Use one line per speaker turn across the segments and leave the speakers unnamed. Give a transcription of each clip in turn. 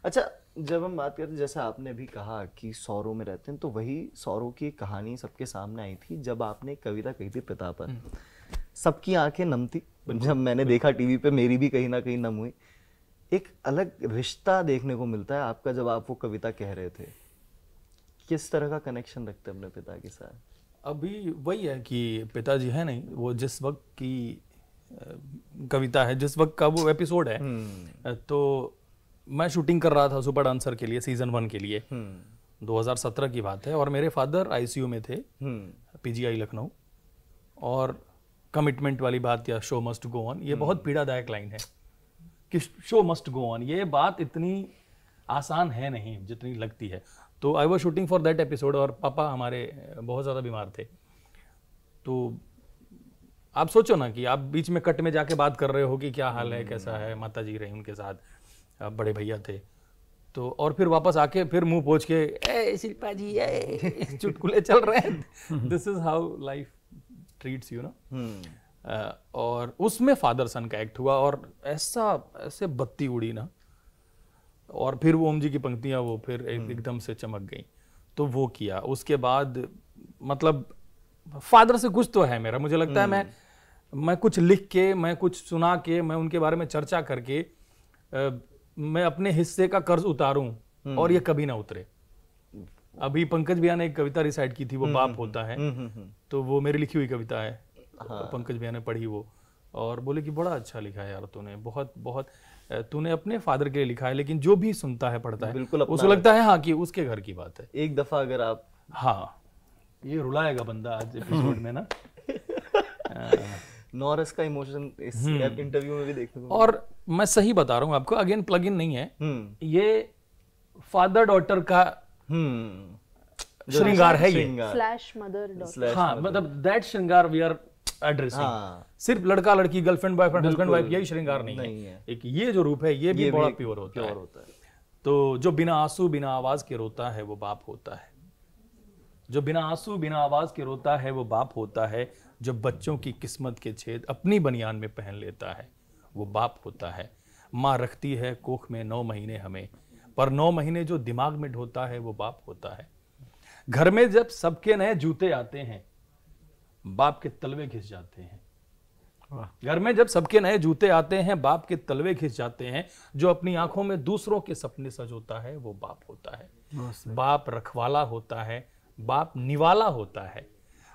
अच्छा, जब हम बात करते हैं, जैसे आपने भी कहा कि सौरों में रहते हैं, तो वही सौरों की एक कहानी सबके सामने आई थी जब आपने एक कविता कही थी पिता पर। सबकी आंखें नम थी जब मैंने देखा टीवी पे, मेरी भी कहीं ना कहीं नम हुई। एक अलग रिश्ता देखने को मिलता है आपका जब आप वो कविता कह रहे थे। किस तरह का कनेक्शन रखते हैं अपने पिता के साथ?
अभी वही है कि पिताजी है नहीं, वो जिस वक्त की कविता है, जिस वक्त का वो एपिसोड है। तो मैं शूटिंग कर रहा था सुपर डांसर के लिए, सीजन 1 के लिए। 2017 की बात है और मेरे फादर आईसीयू में थे, पीजीआई लखनऊ। और कमिटमेंट वाली बात या शो मस्ट गो ऑन, ये बहुत पीड़ादायक लाइन है कि शो मस्ट गो ऑन। ये बात इतनी आसान है नहीं जितनी लगती है। तो I was shooting for that episode और पापा हमारे बहुत ज़्यादा बीमार थे। तो आप सोचो ना कि आप बीच में कट में जाके बात कर रहे हो कि क्या हाल है, कैसा है, माता जी रही उनके साथ, बड़े भैया थे। तो और फिर वापस आके फिर मुंह पोंछ के ए शिल्पा जी ए चुटकुले चल रहे हैं। This is how life treats you ना। और उसमें फादर सन का एक्ट हुआ और ऐसे बत्ती उड़ी ना, और फिर वो ओम जी की पंक्तियां वो फिर एकदम से चमक गई। तो वो किया। उसके बाद मतलब फादर से कुछ तो है मेरा, मुझे लगता है मैं कुछ लिख के, मैं कुछ सुना के, मैं उनके बारे में चर्चा करके मैं अपने हिस्से का कर्ज उतारूं और ये कभी ना उतरे। अभी पंकज भैया ने एक कविता रिसाइट की थी, वो बाप होता है। तो वो मेरी लिखी हुई कविता है। पंकज भैया ने पढ़ी वो और बोले कि बड़ा अच्छा लिखा है यार तूने, बहुत बहुत तूने अपने फादर के लिए लिखा है, लेकिन जो भी सुनता है पढ़ता है
बिल्कुल
उसको लगता है हाँ कि उसके घर की बात है।
एक दफा अगर आप,
हाँ ये रुलाएगा बंदा आज एपिसोड में ना।
नॉरस का इमोशन इस इंटरव्यू में भी देखने को।
और मैं सही बता रहा हूँ आपको, अगेन प्लग इन नहीं है, ये फादर डॉटर का श्रृंगार है ये,
स्लैश मदर डॉटर।
हाँ मतलब दैट श्रृंगार वी आर एड्रेसिंग। सिर्फ लड़का लड़की, गर्लफ्रेंड बॉयफ्रेंड, हस्बैंड वाइफ, यही श्रृंगार नहीं है। एक ये जो रूप है ये भी बड़ा प्योर होता है। तो जो बिना आंसू बिना आवाज के रोता है वो बाप होता है। जो बिना आंसू बिना आवाज के रोता है वो बाप होता है। जो बच्चों की किस्मत के छेद अपनी बनियान में पहन लेता है वो बाप होता है। माँ रखती है कोख में 9 महीने हमें, पर 9 महीने जो दिमाग में ढोता है वो बाप होता है। घर में जब सबके नए जूते आते हैं बाप के तलवे घिस जाते हैं। घर में जब सबके नए जूते आते हैं बाप के तलवे घिस जाते हैं। जो अपनी आंखों में दूसरों के सपने सजोता है वो बाप होता है। बाप रखवाला होता है, बाप निवाला होता है।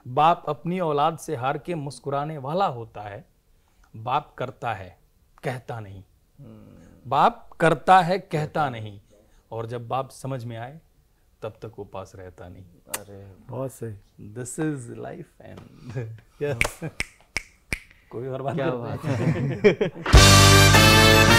बाप अपनी औलाद से हार के मुस्कुराने वाला होता है। बाप करता है कहता नहीं, बाप करता है कहता नहीं, और जब बाप समझ में आए तब तक वो पास रहता नहीं।
अरे
बहुत सही।
दिस इज लाइफ एंड कोई और बात
क्या
करते हैं?
बात है।